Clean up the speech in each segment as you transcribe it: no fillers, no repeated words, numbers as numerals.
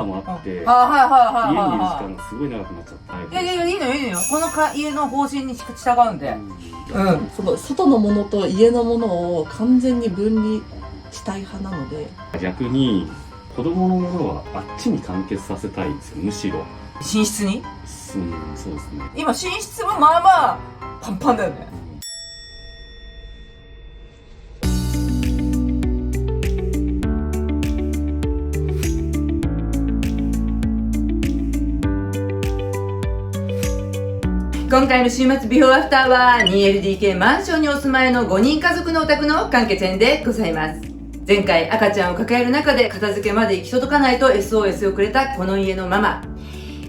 もあって、家にいる時間がすごい長くなっちゃった。いやいいのよ。この家の方針に従うんで。その外のものと家のものを完全に分離したい派なので、逆に子供のものはあっちに完結させたいんですよ、むしろ。寝室に？そうですね。今寝室もまあまあパンパンだよね。今回の週末ビフォーアフターは 2LDK マンションにお住まいの5人家族のお宅の完結編でございます。前回赤ちゃんを抱える中で片付けまで行き届かないと SOS をくれたこの家のママ。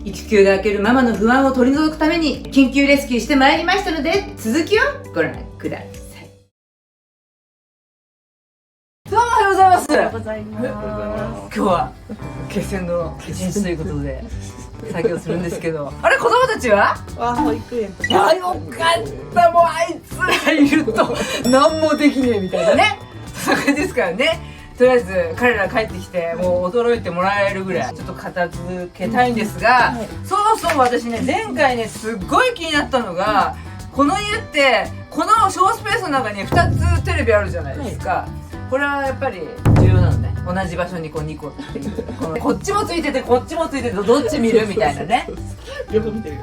育休が明けるママの不安を取り除くために緊急レスキューしてまいりましたので、続きをご覧ください。どうもおはようございます。おはようございます。今日は決戦の一日ということで作業するんですけど、あれ子供たちは？保育園とか。いやよかったもうあいつらいると何もできねえみたいなね、そんな感じですからね。とりあえず彼ら帰ってきてもう驚いてもらえるぐらいちょっと片付けたいんですが、そう私ね前回ねすっごい気になったのが、この家ってこの小スペースの中に2つテレビあるじゃないですか。これはやっぱり重要なのね。同じ場所にこう2個っていうこっちもついててこっちもついててどっち見るみたいなね。両方見てるよ。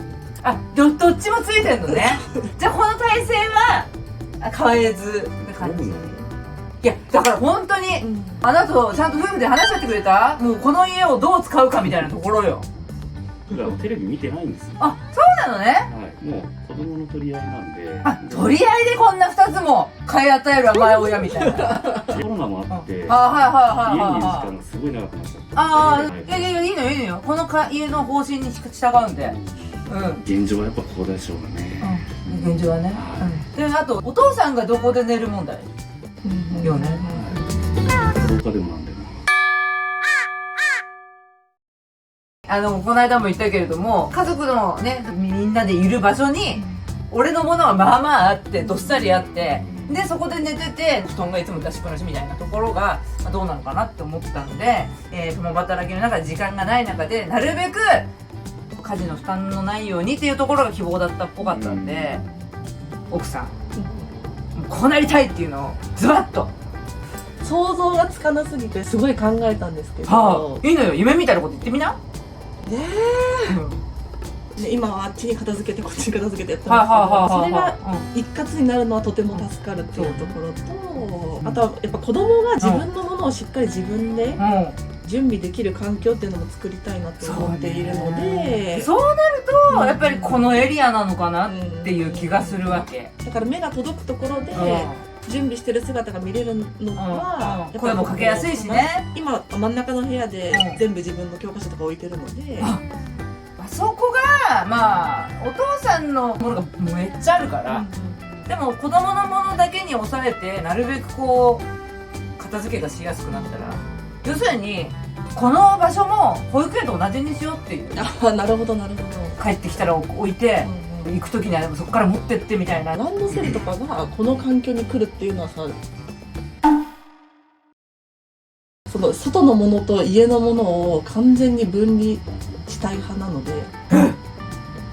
どっちもついてんのね。じゃあこの体勢は変えずって感じ。いやだから本当に、あなたとちゃんと夫婦で話し合ってくれた？もうこの家をどう使うかみたいなところよ。普段テレビ見てないんですよ。そうなのね。はい、もう子供の取り合いなんで。取り合いでこんな2つも買い与える甘え親みたいな。コロナもあって、家にいる時はい間がすごい長くなっちゃった。いやいいのよ。この家の方針に従うんで。現状はやっぱここでしょうね。現状はね。であとお父さんがどこで寝る問題よね。廊下でもなんでも。この間も言ったけれども、家族のねみんなでいる場所に俺のものはまあまああってどっさりあって、でそこで寝てて布団がいつも出しっぱなしみたいなところがどうなのかなって思ったので、共働きの中で時間がない中でなるべく家事の負担のないようにっていうところが希望だったっぽかったんで、奥さんこうなりたいっていうのをズバッと想像がつかなすぎてすごい考えたんですけど、いいのよ、夢みたいなこと言ってみな。今はあっちに片付けてこっちに片付けてやってますけど、それが一括になるのはとても助かるっていうところと、あとはやっぱ子供が自分のものをしっかり自分で準備できる環境っていうのも作りたいなと思っているので、そうなるとやっぱりこのエリアなのかなっていう気がするわけ。だから目が届くところで準備してる姿が見れるのは声もかけやすいしね。今真ん中の部屋で全部自分の教科書とか置いてるので、あそこがまあお父さんのものがめっちゃあるから、でも子供のものだけに抑えてなるべくこう片付けがしやすくなったら、要するにこの場所も保育園と同じにしようっていう。なるほど帰ってきたら置いて、行く時にはそこから持ってってみたいな。ランドセルとかがこの環境に来るっていうのはさ、その外のものと家のものを完全に分離したい派なので。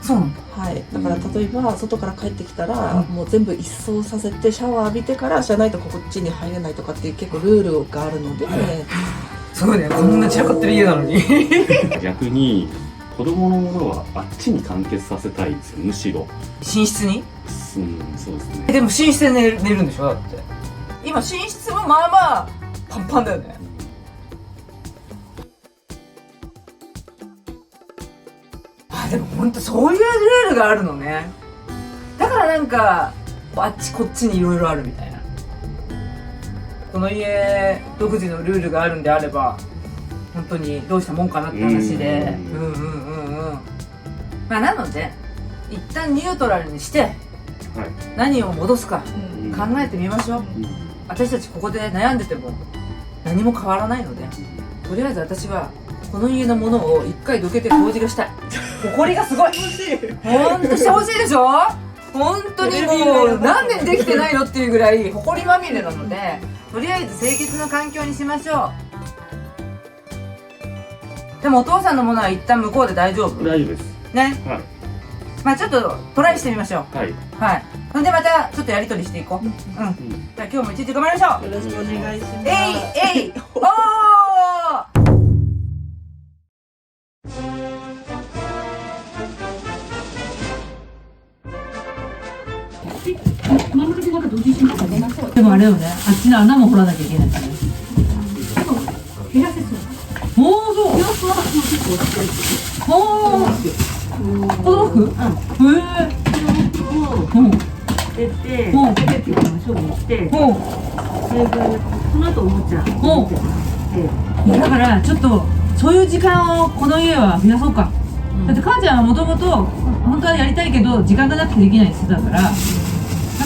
そうなんだ。はい、だから例えば外から帰ってきたら、もう全部一掃させてシャワー浴びてからじゃないとこっちに入れないとかっていう結構ルールがあるので、すごいね、こんな散らかってる家なのに。逆に子供のものはあっちに完結させたいんですよ、むしろ。寝室に？そうですね。でも寝室で寝るんでしょ、だって今寝室もまあまあパンパンだよね。でも本当そういうルールがあるのね。だからなんかあっちこっちにいろいろあるみたいな。この家独自のルールがあるんであれば本当にどうしたもんかなって話で、まあなので一旦ニュートラルにして何を戻すか考えてみましょう。私たちここで悩んでても何も変わらないので、とりあえず私はこの家のものを一回どけて掃除がしたい。埃がすごい。ほんとしてほしいでしょ。本当にもう何年できてないのっていうぐらい埃まみれなので、とりあえず清潔な環境にしましょう。でもお父さんのものは一旦向こうで大丈夫大丈夫です。ね。はい。まあちょっとトライしてみましょはい。う。はい。ほんでまたちょっとやりとりしていこう。うん。じゃあ今日も一日頑張りましょう。よろしくお願いします。えいおー。でもあれよね、あっちの穴も掘らなきゃいけないからね。おお、そう。おお。届く？へえ。出て、出てっていうのを処分して、その後おもちゃ持ってもらって。だからちょっとそういう時間をこの家は増やそうか。だって母ちゃんはもともと本当はやりたいけど時間がなくてできないって言ってたから、だ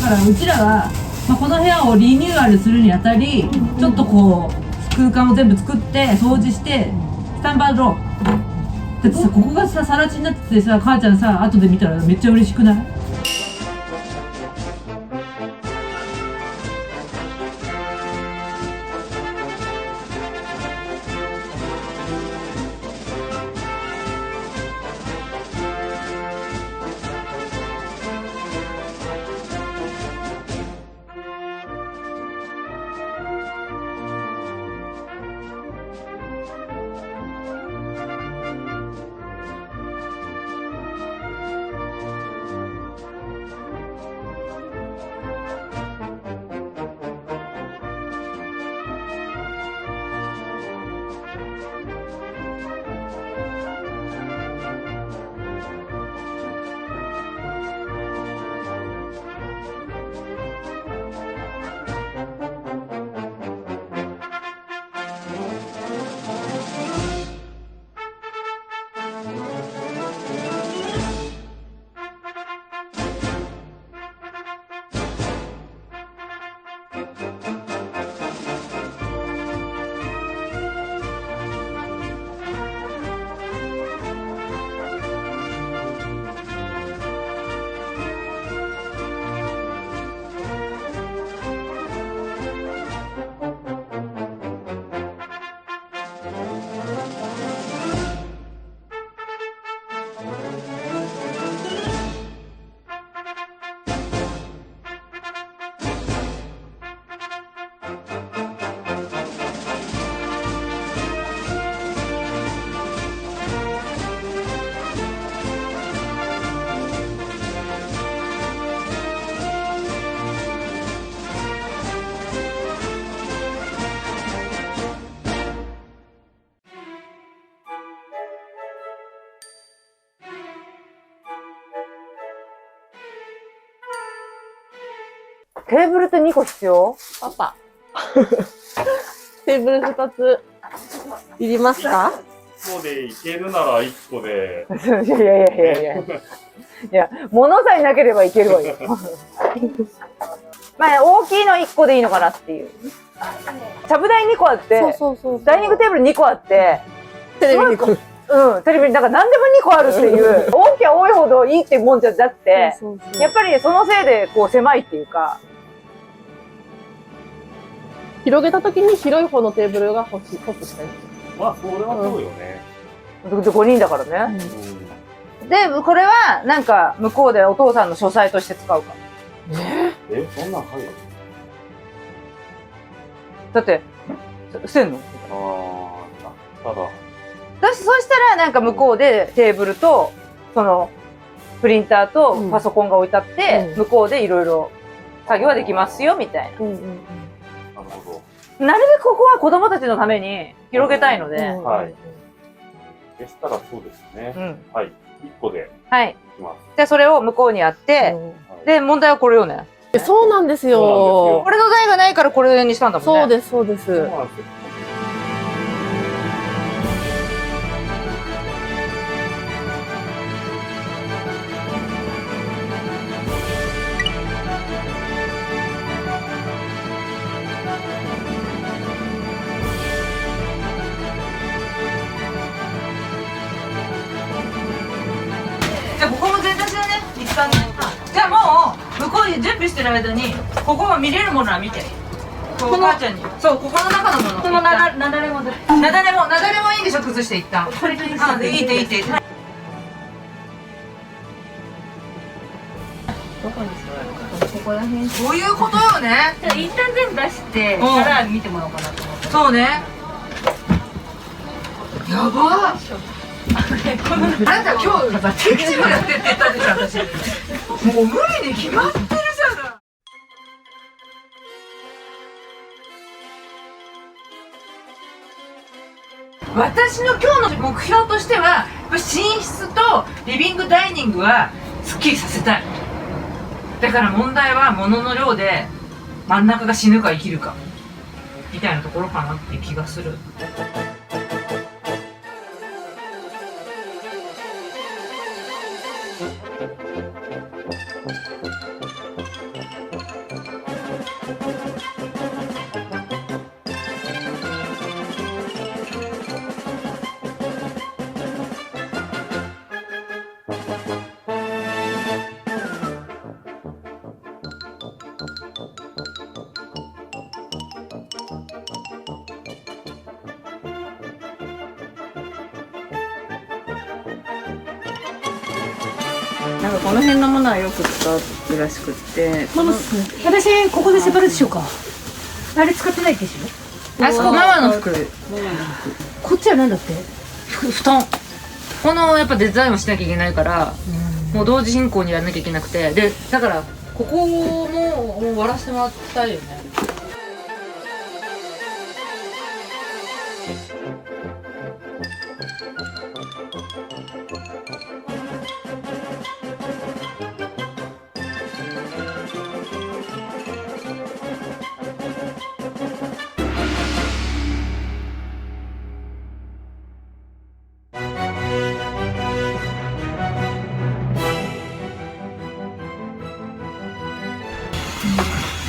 からうちらは、まあ、この部屋をリニューアルするにあたり、ちょっとこう空間を全部作って掃除してスタンバードロー。だってさ、ここがさ更地になっててさ、母ちゃんさ後で見たらめっちゃ嬉しくない？テーブルって2個必要？パパ。テーブル2ついりますか？1個でいけるなら1個で。いやいやいやいやいや、物さえなければいけるわよ。まあ大きいの1個でいいのかなっていう。ちゃぶ台2個あって、ダイニングテーブル2個あって、テレビ2個。うん、テレビなんか何でも2個あるっていう、大きゃ多いほどいいってもんじゃなくて、やっぱりそのせいでこう狭いっていうか。広げた時に広い方のテーブルが欲しい。まあ、それはそうよね。で5人だからね。で、これはなんか向こうでお父さんの書斎として使うか。そんなん入る？だって、捨てんの？ただ。そしたらなんか向こうでテーブルと、その、プリンターとパソコンが置いてあって、向こうでいろいろ作業はできますよ、みたいな。なるほなるべくここは子供たちのために広げたいので。はい。でしたらそうですね。はい。1個で。はい。いきます。で、それを向こうにやって、で、問題はこれよね。そうなんですよ。これの台がないからこれにしたんだもんね。そうです、そうです。そうなんですよ。じゃあここも全体だね、一旦ね。じゃあもう向こうに準備してる間にここも見れるものは見て。お母ちゃんにそうここの中のものこのなだれもでなだれもいいんでしょ崩して一旦これでいいですあでいいっていいってどこに座るかここら辺そういうことよねじゃあ一旦全部出してから見てもらおうかなと思ってそうねやばっあなた今日敵地までやってって言ったでしょ私もう無理に決まってるじゃない私の今日の目標としてはやっぱ寝室とリビングダイニングはすっきりさせたいだから問題は物の量で真ん中が死ぬか生きるかみたいなところかなって気がするなんかこの辺のものはよく使うらしくってママ、私ここでセパレートしようか。あれ使ってないでしょ。あそこママの服こっちはなんだって。布団このやっぱデザインをしなきゃいけないからもう同時進行にやらなきゃいけなくてでだからここも終わらせてもらったいよね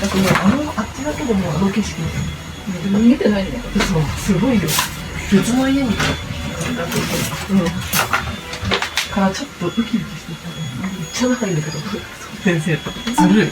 なんかもうあっちだけでもあの景色見えてないね。そうすごいよ。別の家にからちょっとウキウキしてた。めっちゃ仲いいんだけど先生とずるい。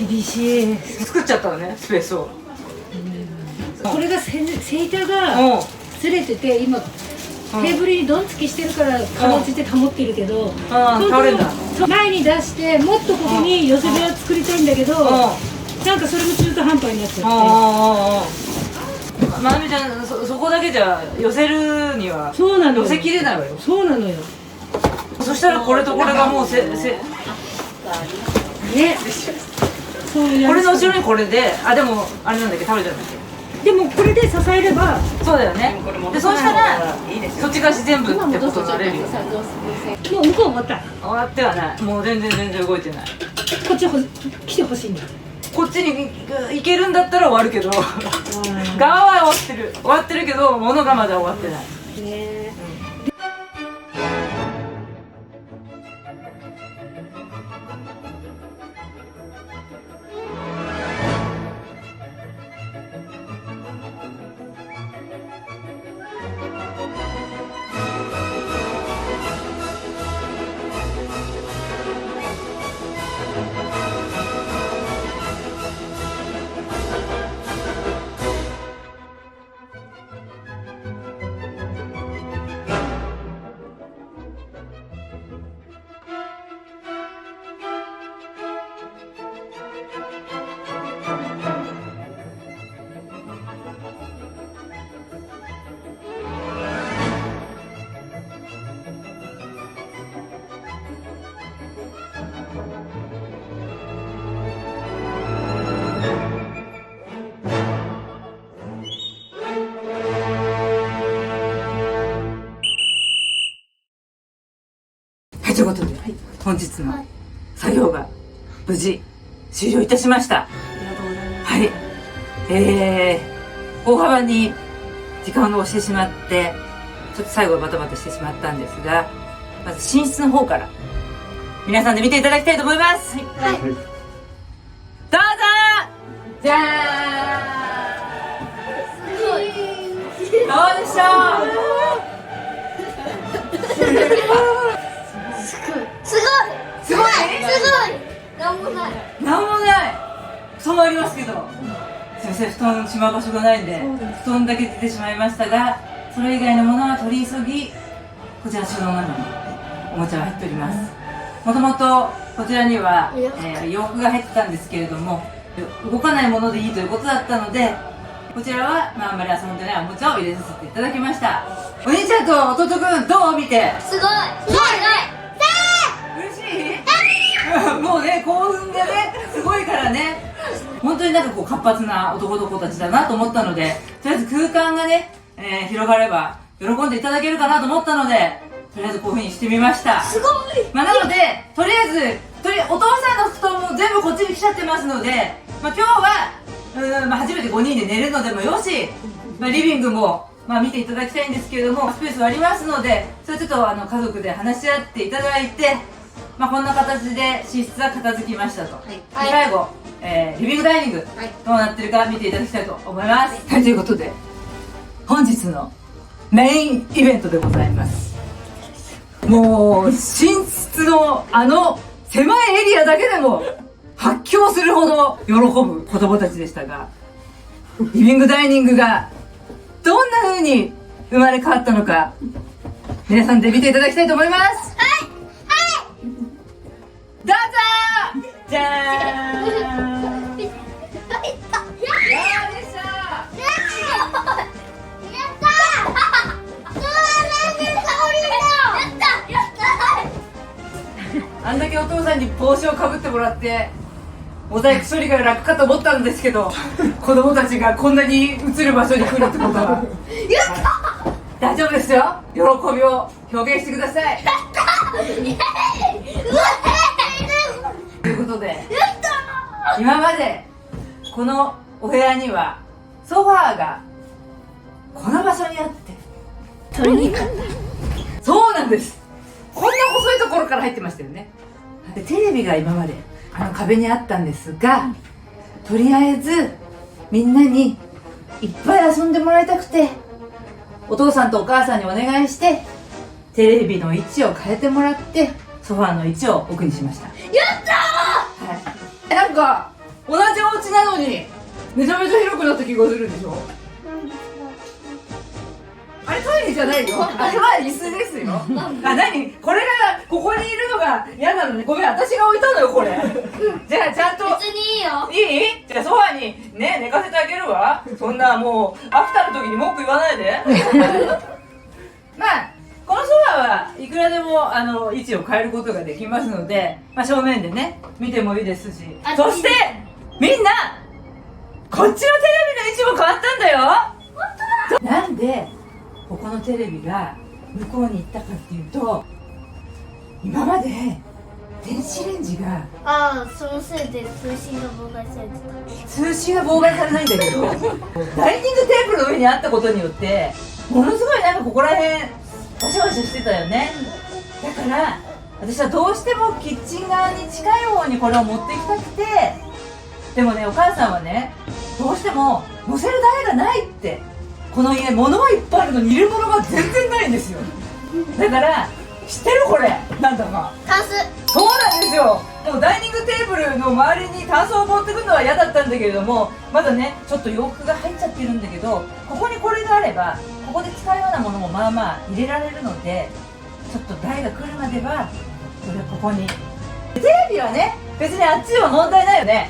厳しい。作っちゃったのねスペースをこれがセイタがずれてて今テーブルにどんつきしてるからかろうじて保ってるけど、倒れんだそう前に出してもっとここに寄せ部屋作りたいんだけど、なんかそれも中途半端になっちゃって。まなみちゃんそこだけじゃ寄せるにはそうなのよ。寄せきれないわよそうなのよ。そしたらこれとこれがもうね。そうやるこれの後ろにこれであでもあれなんだっけ倒れちゃうんだっけでもこれで支えればそうだよね。でそうしたらそっち返し全部ってことになれるよ。もう向こう終わった。終わってはない。もう全然動いてない。こっち来てほしいんだ。こっちに行けるんだったら終わるけど側は終わってるけど物がまだ終わってない。ねはい、ということで、本日の作業が無事終了いたしました。ありがとうございます。はい。大幅に時間が押してしまって、ちょっと最後はバタバタしてしまったんですが、まず寝室の方から皆さんで見ていただきたいと思います。はい。はい。どうぞじゃーんどうでしょすごいなんもない布団はありますけどすいません、布団しまう場所がないんで布団だけ出てしまいましたが、それ以外のものは取り急ぎこちら収納などにおもちゃが入っております。もともとこちらには、洋服が入ってたんですけれども、動かないものでいいということだったので、こちらは、あんまり遊んでないおもちゃを入れさせていただきました。お兄ちゃんと弟くんどう見てすごい嬉しいもうね、興奮がね、すごいからね。本当になんかこう活発な男の子たちだなと思ったので、とりあえず空間がね、広がれば喜んでいただけるかなと思ったので、とりあえずこういう風にしてみました。すごいなので、とりあえずお父さんの布団も全部こっちに来ちゃってますので、今日は初めて5人で寝るのでもよし、リビングも見ていただきたいんですけれども、スペースはありますので、それちょっと家族で話し合っていただいて、こんな形で寝室は片付きましたと。で最後、リビングダイニング、どうなってるか見ていただきたいと思います。はい、ということで本日のメインイベントでございます。もう寝室の狭いエリアだけでも発狂するほど喜ぶ子供たちでしたが、リビングダイニングがどんな風に生まれ変わったのか、皆さんで見ていただきたいと思います。どうぞじゃーんどうでしたあんだけお父さんに帽子をかぶってもらってモザイク処理が楽かと思ったんですけど、子供たちがこんなに映る場所に来るってことは大丈夫ですよ。喜びを表現してください。ということで、今までこのお部屋にはソファーがこの場所にあって、取りにくかっそうなんです。こんな細いところから入ってましたよね。でテレビが今まで壁にあったんですが、とりあえずみんなにいっぱい遊んでもらいたくて、お父さんとお母さんにお願いしてテレビの位置を変えてもらってソファーの位置を奥にしました。やったー、はい、なんか同じお家なのにめちゃめちゃ広くなった気がするでしょ。あれトイレじゃないよ。あれは椅子ですよ。何これがここにいるのが嫌なのに、ごめん、私が置いたのよこれ。じゃあちゃんと別にいいよ。いい？じゃあソファにね、寝かせてあげるわ。そんなもうアフターの時に文句言わないで。このソファはいくらでも位置を変えることができますので、正面でね見てもいいですし、そしてみんなこっちのテレビの位置も変わったんだよ。本当だ。なんでここのテレビが向こうに行ったかっていうと、今まで電子レンジがああ、そのせいで通信が妨害されてた。通信が妨害されないんだけどダイニングテーブルの上にあったことによってものすごいなんかここら辺バシャバシャしてたよね。だから私はどうしてもキッチン側に近い方にこれを持ってきたくて、でもねお母さんはねどうしても乗せる台がないって。この家物はいっぱいあるのに入れ物が全然ないんですよ。だから知ってるこれなんだかタンス。そうなんですよ。もうダイニングテーブルの周りにタンスを持ってくるのは嫌だったんだけれども、まだねちょっと洋服が入っちゃってるんだけど、ここにこれがあればここで使うようなものもまあまあ入れられるので、ちょっと台が来るまではこれここに。テレビはね別にあっちでは問題ないよね。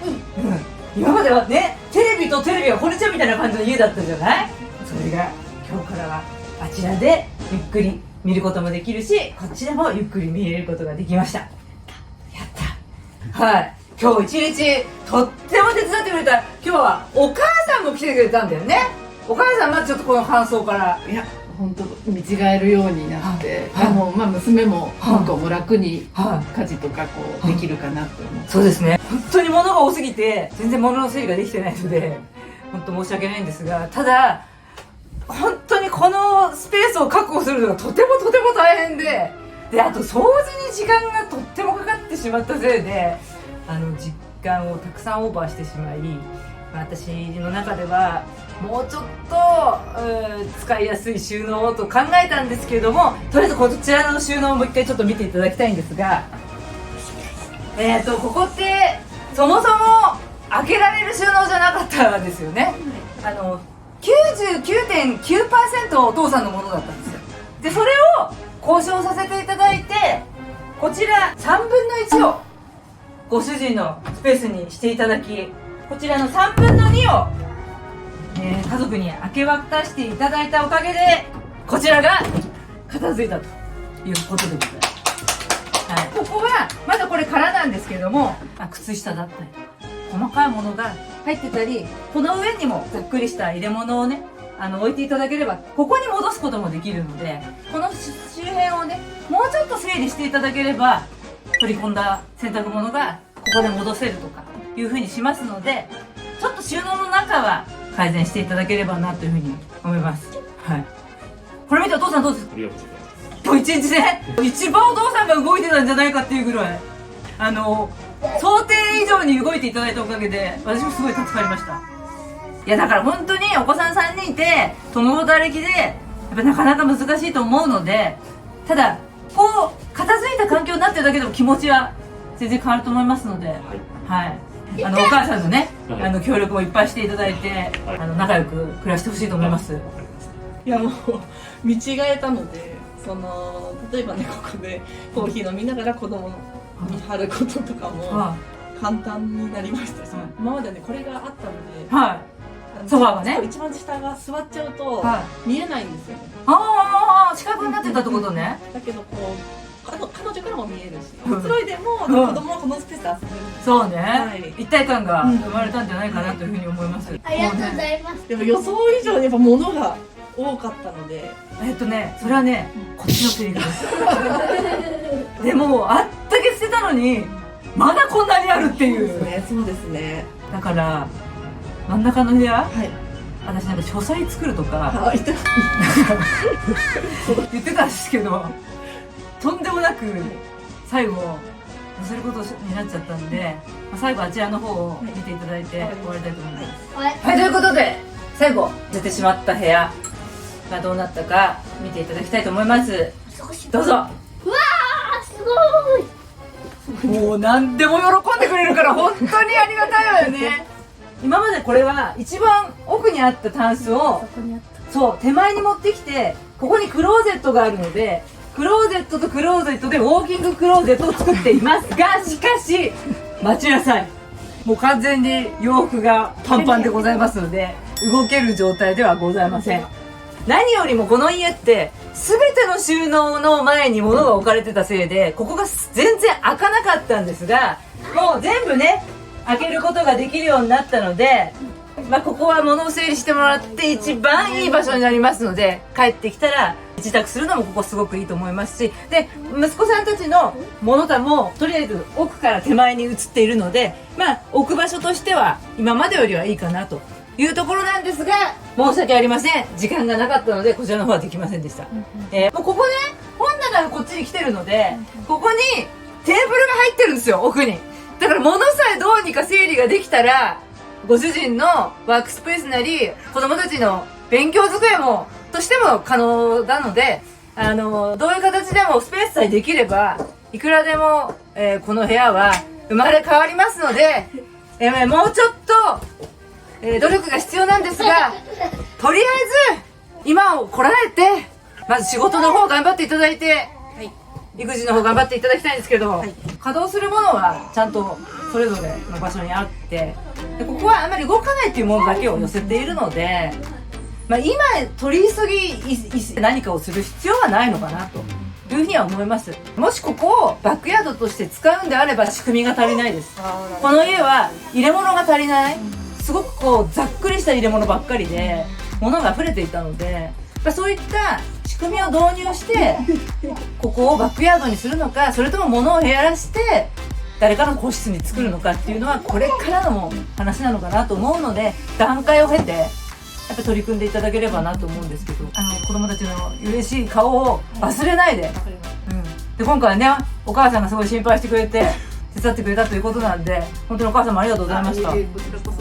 今まではねテレビとテレビがこんにちはみたいな感じの家だったじゃない。それが今日からはあちらでゆっくり見ることもできるし、こっちでもゆっくり見れることができました。やったはい。今日一日とっても手伝ってくれた。今日はお母さんも来てくれたんだよね。お母さんまずちょっとこの感想から。いや本当見違えるようになって、まあ、娘も香港も楽に家事とかこうできるかなと思って。そうですね。本当に物が多すぎて全然物の整理ができてないので本当申し訳ないんですが、ただ本当にこのスペースを確保するのがとても大変で、あと掃除に時間がとってもかかってしまったせいで時間をたくさんオーバーしてしまい、私の中ではもうちょっと使いやすい収納をと考えたんですけれども、とりあえずこちらの収納をもう一回ちょっと見ていただきたいんですが、ここってそもそも開けられる収納じゃなかったんですよね。99.9% お父さんのものだったんですよ。でそれを交渉させていただいて、こちら3分の1をご主人のスペースにしていただき、こちらの3分の2を、家族に明け渡していただいたおかげでこちらが片付いたということでございます。はい、ここはまだこれ空なんですけれども、靴下だったり細かいものが入ってたり、この上にもざっくりした入れ物をね置いていただければここに戻すこともできるので、この周辺をねもうちょっと整理していただければ取り込んだ洗濯物がここで戻せるとかいう風にしますので、ちょっと収納の中は改善していただければなという風に思います。はい。これ見てお父さんどうですか。ありがとうございます。今日一日ね一番お父さんが動いてたんじゃないかっていうぐらい想定以上に動いていただいたおかげで私もすごい助かりました。いやだから本当にお子さん3人いて共働きでやっぱなかなか難しいと思うので、ただこう片付いた環境になってるだけでも気持ちは全然変わると思いますので、はい、お母さんのね、協力もいっぱいしていただいて、仲良く暮らしてほしいと思います。いやもう見違えたので、例えばねここでコーヒー飲みながら子供の見張ることとかも簡単になりましたし、今までねこれがあったので、はい、ソファーがね一番下が座っちゃうと見えないんですよね。四角になってたってことね。だけどこう彼女からも見えるし、くつろいでも子供はこのスペースで遊べる。そうね、一体感が生まれたんじゃないかなというふうに思います。ありがとうございます。でも予想以上にやっぱ物が多かったので、それはねこっちのセリフですでもあったけ捨てたのにまだこんなにあるっていう。そうですね。だから真ん中の部屋、私なんか書斎作るとか言ってたんですけど、とんでもなく最後載せることになっちゃったんで、最後あちらの方を見ていただいて終わりたいと思います。はい、ということで最後捨ててしまった部屋がどうなったか見ていただきたいと思います。どうぞ。うわーすごい。もう何でも喜んでくれるから本当にありがたいわよね。今までこれは一番奥にあったタンスをそう手前に持ってきて、ここにクローゼットがあるのでクローゼットとクローゼットでウォーキングクローゼットを作っていますが、しかし待ちなさい、もう完全に洋服がパンパンでございますので動ける状態ではございません。何よりもこの家って全ての収納の前に物が置かれてたせいでここが全然開かなかったんですが、もう全部ね開けることができるようになったので、ここは物を整理してもらって一番いい場所になりますので、帰ってきたら自宅するのもここすごくいいと思いますし、で息子さんたちのものもとりあえず奥から手前に移っているので、置く場所としては今までよりはいいかなというところなんですが、申し訳ありません、時間がなかったのでこちらの方はできませんでした。もうここね、本棚がこっちに来てるので、ここにテーブルが入ってるんですよ、奥に。だから物さえどうにか整理ができたら、ご主人のワークスペースなり子供たちの勉強机もとしても可能なので、どういう形でもスペースさえできればいくらでも、この部屋は生まれ変わりますので、もうちょっと、努力が必要なんですが、とりあえず今をこらえてまず仕事の方頑張っていただいて、育児の方頑張っていただきたいんですけど、稼働するものはちゃんとそれぞれの場所にあって、でここはあまり動かないっていうものだけを寄せているので、今取り急ぎ何かをする必要はないのかなというふうには思います。もしここをバックヤードとして使うんであれば仕組みが足りないです。この家は入れ物が足りない、すごくこうざっくりした入れ物ばっかりで物が溢れていたので、そういった仕組みを導入してここをバックヤードにするのか、それとも物を減らして誰かの個室に作るのかっていうのはこれからの話なのかなと思うので、段階を経てやっぱ取り組んでいただければなと思うんですけど、子供たちの嬉しい顔を忘れないで、で今回ねお母さんがすごい心配してくれて手伝ってくれたということなんで、本当にお母さんもありがとうございました。じゃ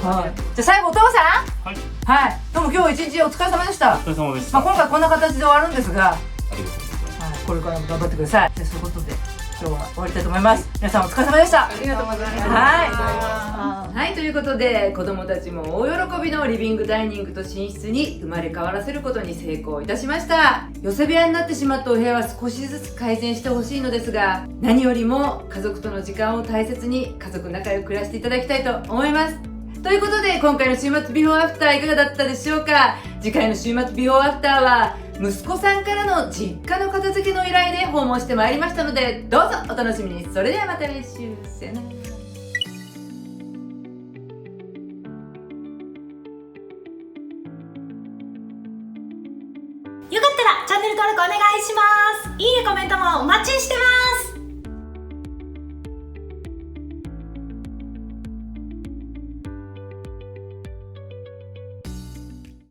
あ最後お父さん、はい、どうも今日一日お疲れ様でした。お疲れ様でし今回こんな形で終わるんですが、ありがとうございます。これからも頑張ってください。そういうことで今日は終わりたいと思います。皆さんお疲れ様でした。ありがとうございます。はい、ということで子供たちも大喜びのリビングダイニングと寝室に生まれ変わらせることに成功いたしました。寄せ部屋になってしまったお部屋は少しずつ改善してほしいのですが、何よりも家族との時間を大切に家族仲良く暮らしていただきたいと思います。ということで今回の週末ビフォーアフターいかがだったでしょうか。次回の週末ビフォーアフターは息子さんからの実家の片付けの依頼で訪問してまいりましたので、どうぞお楽しみに。それではまた来週、さよなら。よかったらチャンネル登録お願いします。いいね、コメントもお待ちしてます。